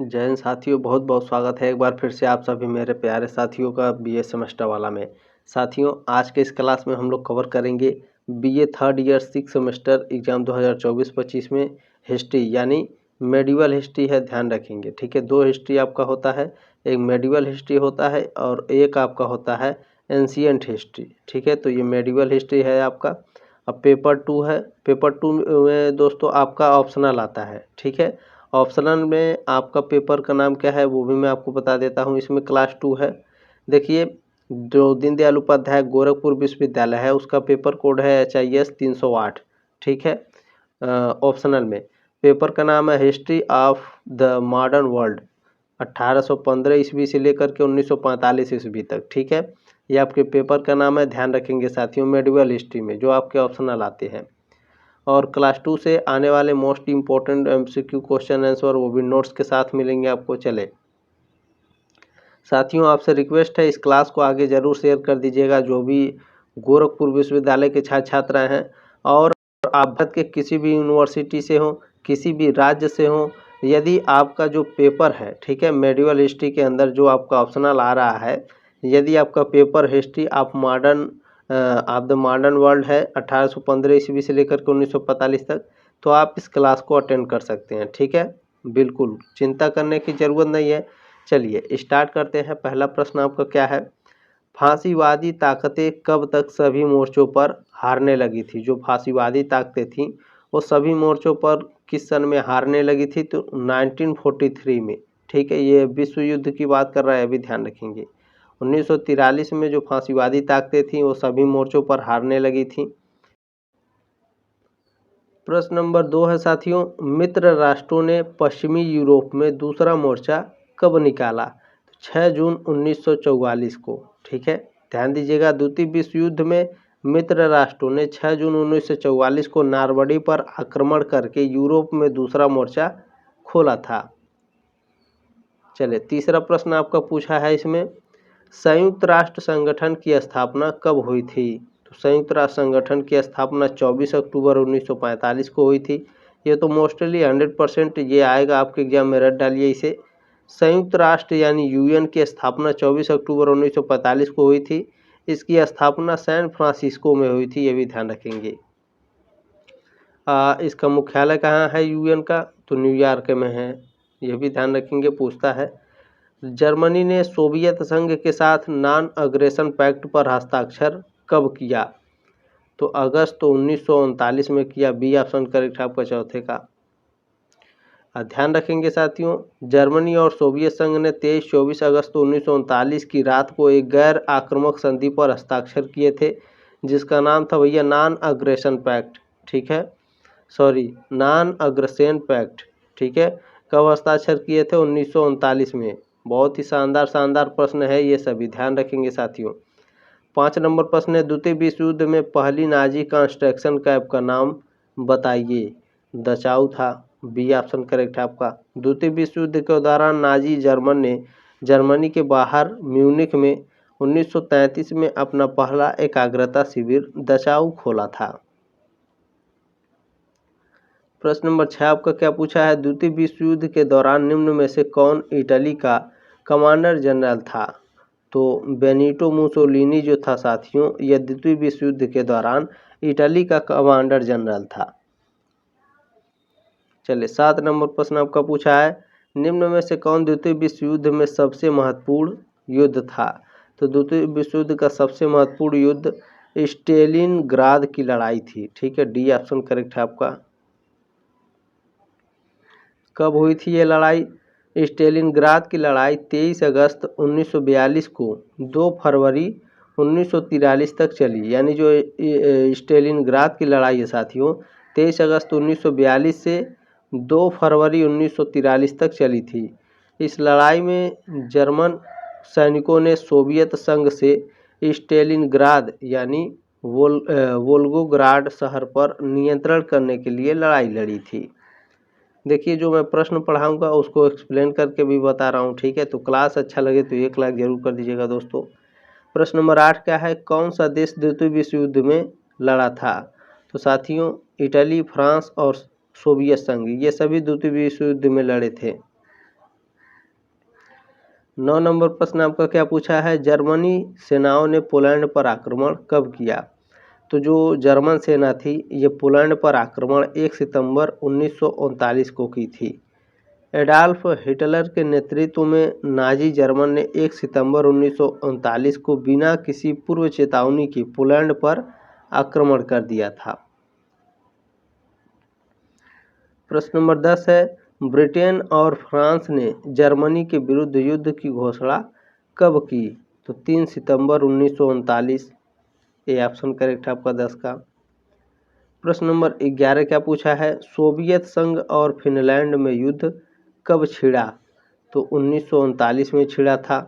जय हिंद साथियों, बहुत बहुत स्वागत है एक बार फिर से आप सभी मेरे प्यारे साथियों का बीए सेमेस्टर वाला में। साथियों, आज के इस क्लास में हम लोग कवर करेंगे BA third year 6 semester exam 2024-25 में हिस्ट्री यानी मेडिवल हिस्ट्री है, ध्यान रखेंगे। ठीक है, दो हिस्ट्री आपका होता है, एक मेडिवल हिस्ट्री होता है और एक आपका होता है एंशियंट हिस्ट्री। ठीक है, तो ये मेडिवल हिस्ट्री है आपका। अब पेपर 2 है। पेपर 2 में दोस्तों आपका ऑप्शनल आता है। ठीक है, ऑप्शनल में आपका पेपर का नाम क्या है वो भी मैं आपको बता देता हूँ। इसमें क्लास 2 है। देखिए, जो दीनदयाल उपाध्याय गोरखपुर विश्वविद्यालय है उसका पेपर कोड है HIS 308। ठीक है, ऑप्शनल में पेपर का नाम है history of the modern world 1815 ईस्वी से लेकर के 1945 ईस्वी तक। ठीक है, ये आपके पेपर का नाम है, ध्यान रखेंगे साथियों, मेडिवल हिस्ट्री में जो आपके ऑप्शनल आते हैं। और क्लास 2 से आने वाले most important MCQ question answer वो भी नोट्स के साथ मिलेंगे आपको। चले साथियों, आपसे रिक्वेस्ट है इस क्लास को आगे ज़रूर शेयर कर दीजिएगा, जो भी गोरखपुर विश्वविद्यालय के छात्र छात्रा हैं और आप भारत के किसी भी यूनिवर्सिटी से हो, किसी भी राज्य से हो, यदि आपका जो पेपर है, ठीक है, मेडिवल हिस्ट्री के अंदर जो आपका ऑप्शनल आ रहा है, यदि आपका paper history of the modern world है 1815 ईस्वी से लेकर के 1945 तक, तो आप इस क्लास को अटेंड कर सकते हैं। ठीक है, बिल्कुल चिंता करने की ज़रूरत नहीं है। चलिए स्टार्ट करते हैं। पहला प्रश्न आपका क्या है? फांसीवादी ताकतें कब तक सभी मोर्चों पर हारने लगी थी? जो फांसीवादी ताकतें थीं वो सभी मोर्चों पर किस सन में हारने लगी थी? तो 1943 में। ठीक है, ये विश्व युद्ध की बात कर रहा है, अभी ध्यान रखेंगे। 1943 में जो फांसीवादी ताकतें थीं वो सभी मोर्चों पर हारने लगी थी। प्रश्न नंबर 2 है साथियों, मित्र राष्ट्रों ने पश्चिमी यूरोप में दूसरा मोर्चा कब निकाला? 6 जून 1944 को। ठीक है, ध्यान दीजिएगा, द्वितीय विश्व युद्ध में मित्र राष्ट्रों ने 6 जून 1944 को नारवडी पर आक्रमण करके यूरोप में दूसरा मोर्चा खोला था। चलिए तीसरा प्रश्न आपका पूछा है इसमें, संयुक्त राष्ट्र संगठन की स्थापना कब हुई थी? तो संयुक्त राष्ट्र संगठन की स्थापना 24 अक्टूबर 1945 को हुई थी। ये तो मोस्टली 100% ये आएगा आपके एग्जाम में, रट डालिए इसे। संयुक्त राष्ट्र यानी यूएन की स्थापना 24 अक्टूबर 1945 को हुई थी। इसकी स्थापना सैन फ्रांसिस्को में हुई थी, ये भी ध्यान रखेंगे। इसका मुख्यालय कहाँ है यूएन का? तो न्यूयॉर्क में है, यह भी ध्यान रखेंगे, पूछता है। जर्मनी ने सोवियत संघ के साथ नॉन अग्रेशन पैक्ट पर हस्ताक्षर कब किया? तो अगस्त 1939 में किया, बी ऑप्शन करेक्ट आपका चौथे का। ध्यान रखेंगे साथियों, जर्मनी और सोवियत संघ ने 23-24 अगस्त 1939 की रात को एक गैर आक्रामक संधि पर हस्ताक्षर किए थे, जिसका नाम था भैया नॉन अग्रेशन पैक्ट। ठीक है, सॉरी, नॉन अग्रेशन पैक्ट। ठीक है, कब हस्ताक्षर किए थे? 1939 में। बहुत ही शानदार प्रश्न है ये, सभी ध्यान रखेंगे साथियों। 5 नंबर प्रश्न है, द्वितीय विश्व युद्ध में पहली नाजी कंस्ट्रक्शन कैंप का नाम बताइए। दचाऊ था, बी ऑप्शन करेक्ट है आपका। द्वितीय विश्व युद्ध के दौरान नाजी जर्मन ने जर्मनी के बाहर म्यूनिख में 1933 में अपना पहला एकाग्रता शिविर दचाऊ खोला था। प्रश्न नंबर 6 आपका क्या पूछा है, द्वितीय विश्व युद्ध के दौरान निम्न में से कौन इटली का कमांडर जनरल था? तो बेनिटो मुसोलिनी जो था साथियों, यह द्वितीय विश्व युद्ध के दौरान इटली का कमांडर जनरल था। चलिए 7 नंबर प्रश्न आपका पूछा है, निम्न में से कौन द्वितीय विश्व युद्ध में सबसे महत्वपूर्ण युद्ध था? तो द्वितीय विश्व युद्ध का सबसे महत्वपूर्ण युद्ध स्टेलिनग्राद की लड़ाई थी। ठीक है, डी ऑप्शन करेक्ट है आपका। कब हुई थी ये लड़ाई? स्टेलिनग्राद की लड़ाई 23 अगस्त 1942 को 2 फरवरी 1943 तक चली। यानी जो स्टेलिनग्राद की लड़ाई है साथियों, 23 अगस्त 1942 से 2 फरवरी 1943 तक चली थी। इस लड़ाई में जर्मन सैनिकों ने सोवियत संघ से स्टेलिनग्राद यानी वोल्गोग्राड शहर पर नियंत्रण करने के लिए लड़ाई लड़ी थी। देखिए, जो मैं प्रश्न पढ़ाऊंगा उसको एक्सप्लेन करके भी बता रहा हूँ। ठीक है, तो क्लास अच्छा लगे तो 1 लाइक जरूर कर दीजिएगा दोस्तों। प्रश्न नंबर 8 क्या है, कौन सा देश द्वितीय विश्व युद्ध में लड़ा था? तो साथियों, इटली, फ्रांस और सोवियत संघ, ये सभी द्वितीय विश्व युद्ध में लड़े थे। 9 नंबर प्रश्न आपका क्या पूछा है, जर्मनी सेनाओं ने पोलैंड पर आक्रमण कब किया। तो जो जर्मन सेना थी ये पोलैंड पर आक्रमण 1 सितंबर 1939 को की थी। एडॉल्फ हिटलर के नेतृत्व में नाजी जर्मन ने 1 सितंबर 1939 को बिना किसी पूर्व चेतावनी के पोलैंड पर आक्रमण कर दिया था। प्रश्न नंबर 10 है, ब्रिटेन और फ्रांस ने जर्मनी के विरुद्ध युद्ध की घोषणा कब की। तो 3 सितंबर 1939, ये ऑप्शन करेक्ट है आपका 10 का। प्रश्न नंबर 11 क्या पूछा है, सोवियत संघ और फिनलैंड में युद्ध कब छिड़ा। तो 1939 में छिड़ा था।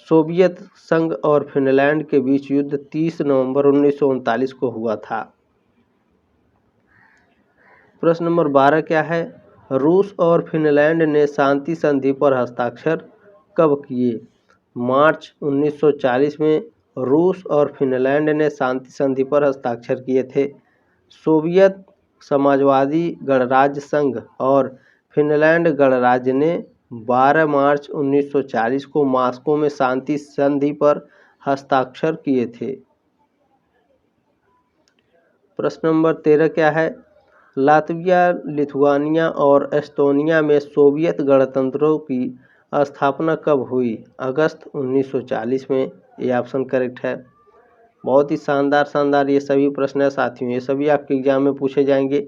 सोवियत संघ और फिनलैंड के बीच युद्ध 30 नवंबर 1939 को हुआ था। प्रश्न नंबर 12 क्या है, रूस और फिनलैंड ने शांति संधि पर हस्ताक्षर कब किए। मार्च 1940 में रूस और फिनलैंड ने शांति संधि पर हस्ताक्षर किए थे। सोवियत समाजवादी गणराज्य संघ और फिनलैंड गणराज्य ने 12 मार्च 1940 को मॉस्को में शांति संधि पर हस्ताक्षर किए थे। प्रश्न नंबर 13 क्या है, लातविया, लिथुआनिया और एस्टोनिया में सोवियत गणतंत्रों की स्थापना कब हुई। अगस्त 1940 में, ये ऑप्शन करेक्ट है। बहुत ही शानदार ये सभी प्रश्न है साथियों, ये सभी आपके एग्जाम में पूछे जाएंगे।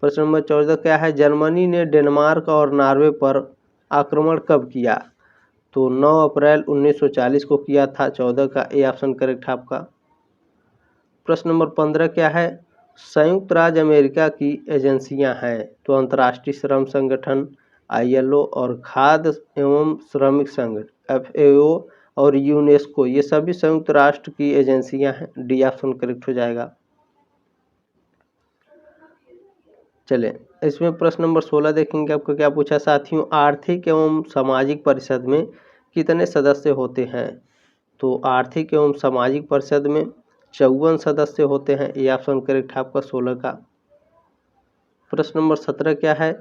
प्रश्न नंबर 14 क्या है, जर्मनी ने डेनमार्क और नॉर्वे पर आक्रमण कब किया। तो 9 अप्रैल 1940 को किया था। 14 का ए ऑप्शन करेक्ट है आपका। प्रश्न नंबर 15 क्या है, संयुक्त राज्य अमेरिका की एजेंसियां हैं। तो अंतर्राष्ट्रीय श्रम संगठन ILO और खाद्य एवं श्रमिक संघ FAO और यूनेस्को, ये सभी संयुक्त राष्ट्र की एजेंसियां हैं। डी ऑप्शन करेक्ट हो जाएगा। चले इसमें प्रश्न नंबर 16 देखेंगे आपको क्या पूछा साथियों, आर्थिक एवं सामाजिक परिषद में कितने सदस्य होते हैं। तो आर्थिक एवं सामाजिक परिषद में 54 सदस्य होते हैं। ये ऑप्शन करेक्ट है आपका 16 का। प्रश्न नंबर 17 क्या है,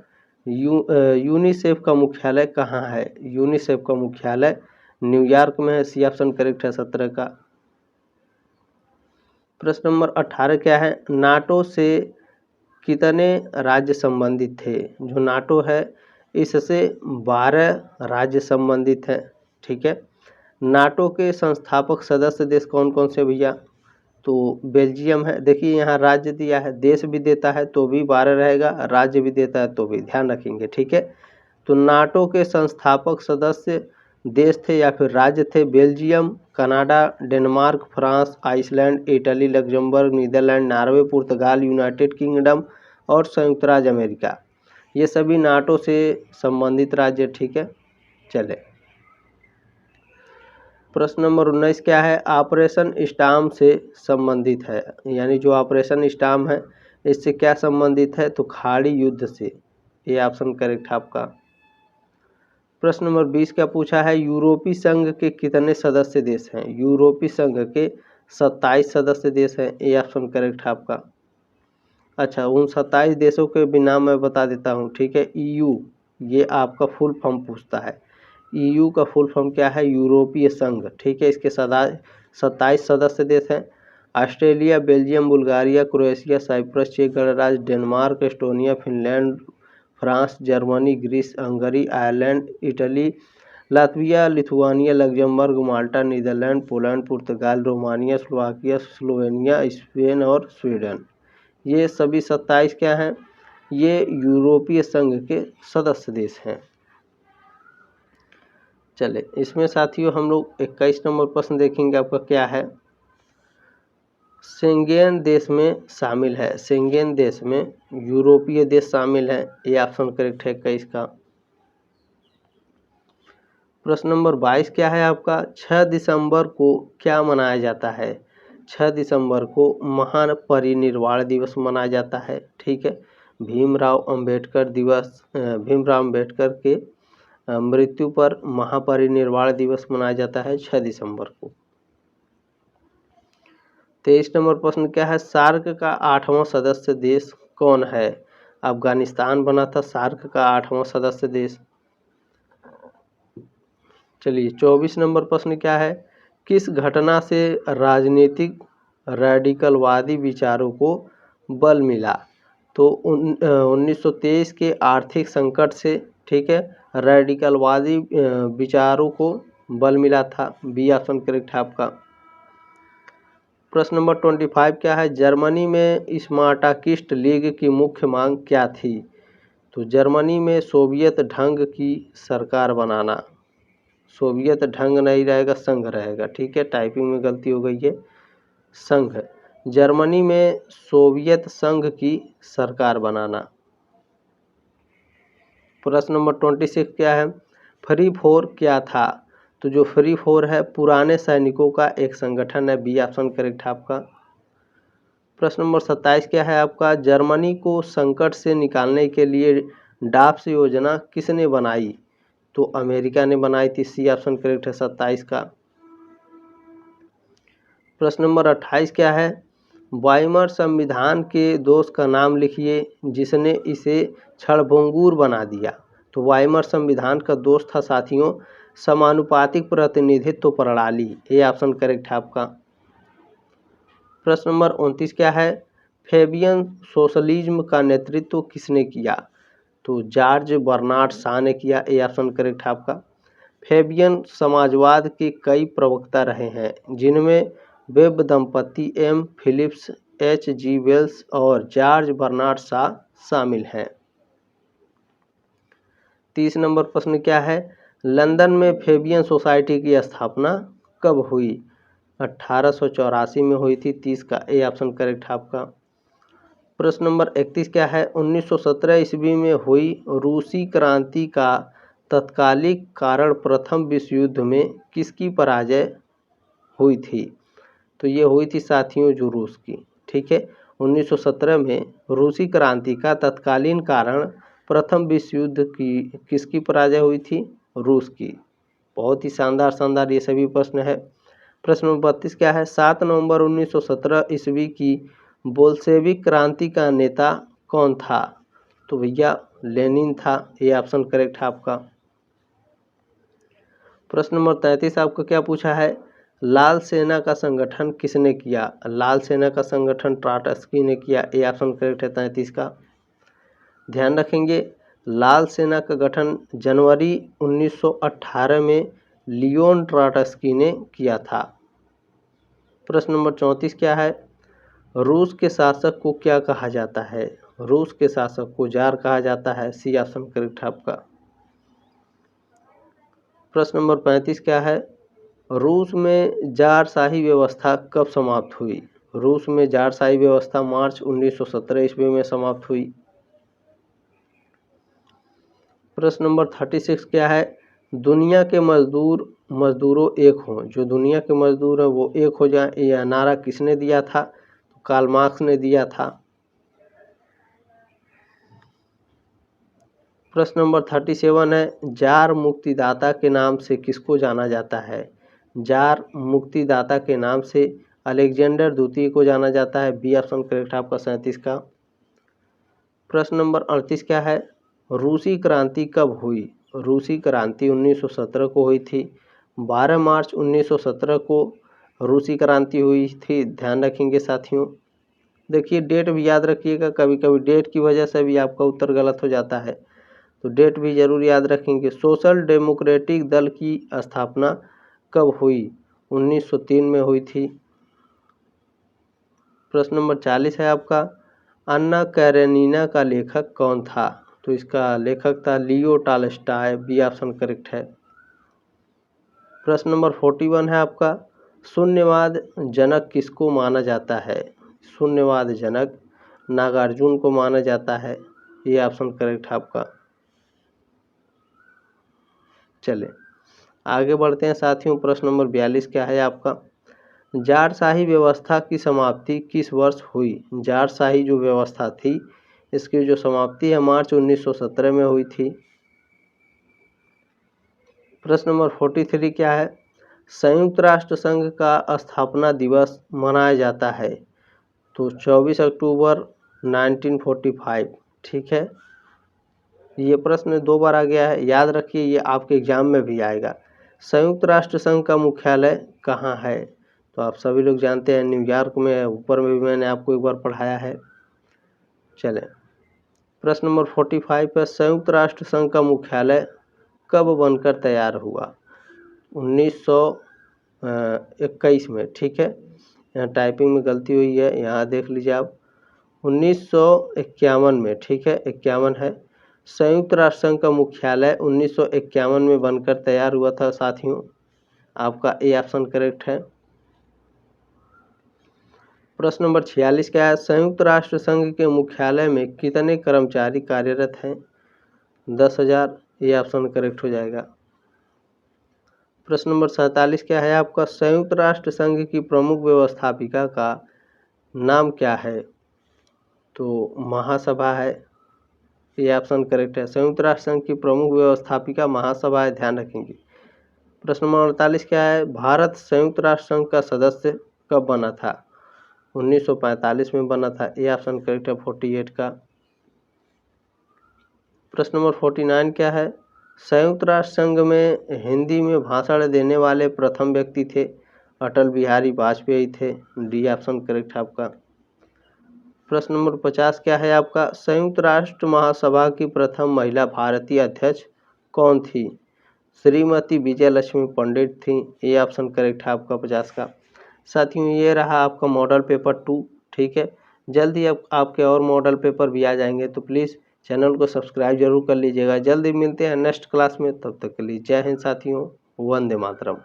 यूनिसेफ का मुख्यालय कहाँ है। यूनिसेफ का मुख्यालय न्यूयॉर्क में है। सी ऑप्शन करेक्ट है 17 का। प्रश्न नंबर 18 क्या है, नाटो से कितने राज्य संबंधित थे। जो नाटो है इससे 12 राज्य संबंधित हैं। ठीक है, नाटो के संस्थापक सदस्य देश कौन कौन से भैया। तो बेल्जियम है। देखिए यहाँ राज्य दिया है, देश भी देता है तो भी 12 रहेगा, राज्य भी देता है तो भी, ध्यान रखेंगे। ठीक है, तो नाटो के संस्थापक सदस्य देश थे या फिर राज्य थे Belgium, Canada, Denmark, France, Iceland, Italy, Luxembourg, Netherlands, Norway, पुर्तगाल, यूनाइटेड किंगडम और संयुक्त राज्य अमेरिका, ये सभी नाटो से संबंधित राज्य। ठीक है, चले प्रश्न नंबर 19 क्या है, ऑपरेशन स्टार्म से संबंधित है। यानी जो ऑपरेशन स्टार्म है इससे क्या संबंधित है। तो खाड़ी युद्ध से। ये ऑप्शन करेक्ट है आपका। प्रश्न नंबर 20 क्या पूछा है, यूरोपीय संघ के कितने सदस्य देश हैं। यूरोपीय संघ के 27 सदस्य देश हैं। ये ऑप्शन करेक्ट है आपका। अच्छा, उन 27 देशों के भी नाम मैं बता देता हूँ। ठीक है, EU, ये आपका फुल फॉर्म पूछता है। EU का फुल फॉर्म क्या है, यूरोपीय संघ। ठीक है, इसके 27 सदस्य देश हैं। Australia, Belgium, Bulgaria, Croatia, Cyprus, चेक गणराज्य, Denmark, Estonia, Finland, France, Germany, Greece, Hungary, Ireland, Italy, Latvia, Lithuania, Luxembourg, Malta, Netherlands, Poland, पुर्तगाल, रोमानिया, स्लोवाकिया, स्लोवेनिया, स्पेन और स्वीडन, ये सभी 27 क्या हैं, ये यूरोपीय संघ के सदस्य देश हैं। चले इसमें साथियों हम लोग 21 नंबर प्रश्न देखेंगे आपका क्या है, शेंगेन देश में शामिल है। शेंगेन देश में यूरोपीय देश शामिल है। ये ऑप्शन करेक्ट है 21 का। प्रश्न नंबर 22 क्या है आपका, 6 दिसंबर को क्या मनाया जाता है। 6 दिसंबर को महान परिनिर्वाण दिवस मनाया जाता है। ठीक है, भीमराव अंबेडकर दिवस, भीमराव अंबेडकर के मृत्यु पर महापरिनिर्वाण दिवस मनाया जाता है 6 दिसंबर को। 23 नंबर प्रश्न क्या है, सार्क का 8वां सदस्य देश कौन है। अफगानिस्तान बना था सार्क का 8वां सदस्य देश। चलिए 24 नंबर प्रश्न क्या है, किस घटना से राजनीतिक रेडिकलवादी विचारों को बल मिला? तो 1923 के आर्थिक संकट से, ठीक है, रेडिकलवादी विचारों को बल मिला था। बी ऑप्शन करेक्ट है आपका। प्रश्न नंबर 25 क्या है, जर्मनी में स्पार्टाकिस्ट लीग की मुख्य मांग क्या थी? तो जर्मनी में सोवियत ढंग की सरकार बनाना। सोवियत ढंग नहीं रहेगा, संघ रहेगा, ठीक है, टाइपिंग में गलती हो गई है, संघ। जर्मनी में सोवियत संघ की सरकार बनाना। प्रश्न नंबर 26 क्या है, फ्री फोर क्या था? तो जो फ्री फोर है पुराने सैनिकों का एक संगठन है। बी ऑप्शन करेक्ट है आपका। प्रश्न नंबर 27 क्या है आपका, जर्मनी को संकट से निकालने के लिए डाप्स योजना किसने बनाई? तो अमेरिका ने बनाई थी। सी ऑप्शन करेक्ट है 27 का। प्रश्न नंबर 28 क्या है, वाइमर संविधान के दोस्त का नाम लिखिए जिसने इसे क्षणभंगुर बना दिया। तो वाइमर संविधान का दोस्त था साथियों समानुपातिक प्रतिनिधित्व प्रणाली। ये ऑप्शन करेक्ट है आपका। प्रश्न नंबर 29 क्या है, फेबियन सोशलिज्म का नेतृत्व किसने किया? तो जॉर्ज बर्नार्ड शॉ ने किया। ए ऑप्शन करेक्ट है आपका। फेबियन समाजवाद के कई प्रवक्ता रहे हैं जिनमें वेब दंपति, M Phillips, H G Wells और जॉर्ज बर्नार्ड शॉ शामिल हैं। 30 नंबर प्रश्न क्या है, लंदन में फेबियन सोसाइटी की स्थापना कब हुई? 1884 में हुई थी। 30 का ए ऑप्शन करेक्ट है आपका। प्रश्न नंबर 31 क्या है, 1917 ईस्वी में हुई रूसी क्रांति का तत्कालिक कारण प्रथम विश्व युद्ध में किसकी पराजय हुई थी? तो ये हुई थी साथियों जो रूस की, ठीक है। 1917 में रूसी क्रांति का तत्कालीन कारण प्रथम विश्व युद्ध की किसकी पराजय हुई थी? रूस की। बहुत ही शानदार ये सभी प्रश्न है। प्रश्न नंबर 32 क्या है, 7 नवंबर 1917 ईस्वी की बोल्शेविक क्रांति का नेता कौन था? तो भैया लेनिन था। ये ऑप्शन करेक्ट है आपका। प्रश्न नंबर 33 आपको क्या पूछा है, लाल सेना का संगठन किसने किया? लाल सेना का संगठन ट्राटस्की ने किया। ए ऑप्शन करेक्ट है 33 का। ध्यान रखेंगे लाल सेना का गठन जनवरी 1918 में लियोन ट्राटस्की ने किया था। प्रश्न नंबर 34 क्या है, रूस के शासक को क्या कहा जाता है? रूस के शासक को जार कहा जाता है। सी ऑप्शन करेक्ट है आपका। प्रश्न नंबर 35 क्या है, रूस में जारशाही व्यवस्था कब समाप्त हुई? रूस में जारशाही व्यवस्था मार्च 1917 ईस्वी में समाप्त हुई। प्रश्न नंबर 36 क्या है, दुनिया के मजदूरों एक हों। जो दुनिया के मजदूर हैं वो एक हो जाए, यह नारा किसने दिया था? तो कार्ल मार्क्स ने दिया था। प्रश्न नंबर 37 है, जार मुक्तिदाता के नाम से किसको जाना जाता है? जार मुक्तिदाता के नाम से अलेक्जेंडर द्वितीय को जाना जाता है। बी ऑप्शन करेक्ट आपका 37 का। प्रश्न नंबर 38 क्या है, रूसी क्रांति कब हुई? रूसी क्रांति 1917 को हुई थी। 12 मार्च 1917 को रूसी क्रांति हुई थी। ध्यान रखेंगे साथियों। देखिए डेट भी याद रखिएगा, कभी कभी डेट की वजह से भी आपका उत्तर गलत हो जाता है, तो डेट भी जरूर याद रखेंगे। सोशल डेमोक्रेटिक दल की स्थापना कब हुई? 1903 में हुई थी। प्रश्न नंबर 40 है आपका, अन्ना कैरेनिना का लेखक कौन था? तो इसका लेखक था Leo Tolstoy. B option correct है। प्रश्न नंबर 41 है आपका, शून्यवाद जनक किसको माना जाता है? शून्यवाद जनक नागार्जुन को माना जाता है। ये ऑप्शन करेक्ट है आपका। चले आगे बढ़ते हैं साथियों। प्रश्न नंबर 42 क्या है आपका, जारशाही व्यवस्था की समाप्ति किस वर्ष हुई? जारशाही जो व्यवस्था थी इसकी जो समाप्ति है मार्च 1917 में हुई थी। प्रश्न नंबर 43 क्या है, संयुक्त राष्ट्र संघ का स्थापना दिवस मनाया जाता है? तो 24 अक्टूबर 1945। ठीक है, ये प्रश्न 2 बार आ गया है, याद रखिए ये आपके एग्जाम में भी आएगा। संयुक्त राष्ट्र संघ का मुख्यालय कहाँ है? तो आप सभी लोग जानते हैं न्यूयॉर्क में है। ऊपर में भी मैंने आपको एक बार पढ़ाया है। चलें, प्रश्न नंबर 45 पर संयुक्त राष्ट्र संघ का मुख्यालय कब बनकर तैयार हुआ? 1921 में। ठीक है, यहाँ टाइपिंग में गलती हुई है, यहाँ देख लीजिए आप। 1951 में। ठीक है, 51 है। संयुक्त राष्ट्र संघ का मुख्यालय 1951 में बनकर तैयार हुआ था साथियों। आपका ए ऑप्शन करेक्ट है। प्रश्न नंबर 46 क्या है? संयुक्त राष्ट्र संघ के मुख्यालय में कितने कर्मचारी कार्यरत हैं? 10,000। ये ऑप्शन करेक्ट हो जाएगा। प्रश्न नंबर 47 क्या है आपका? संयुक्त राष्ट्र संघ की प्रमुख व्यवस्थापिका का नाम क्या है? तो महासभा है। ये ऑप्शन करेक्ट है। संयुक्त राष्ट्र संघ की प्रमुख व्यवस्थापिका महासभा है, ध्यान रखेंगे। प्रश्न नंबर 48 क्या है? भारत संयुक्त राष्ट्र संघ का सदस्य कब बना था? 1945 में बना था। ये ऑप्शन करेक्ट है 48 का। प्रश्न नंबर 49 क्या है? संयुक्त राष्ट्र संघ में हिंदी में भाषण देने वाले प्रथम व्यक्ति थे? अटल बिहारी वाजपेयी थे। डी ऑप्शन करेक्ट है आपका। प्रश्न नंबर 50 क्या है आपका? संयुक्त राष्ट्र महासभा की प्रथम महिला भारतीय अध्यक्ष कौन थी? श्रीमती विजय लक्ष्मी पंडित थी। ये ऑप्शन करेक्ट है आपका 50 का। साथियों, ये रहा आपका मॉडल पेपर 2। ठीक है, जल्दी अब आपके और मॉडल पेपर भी आ जाएंगे, तो प्लीज़ चैनल को सब्सक्राइब जरूर कर लीजिएगा। जल्दी मिलते हैं नेक्स्ट क्लास में, तब तक के लिए जय हिंद साथियों, वंदे मातरम।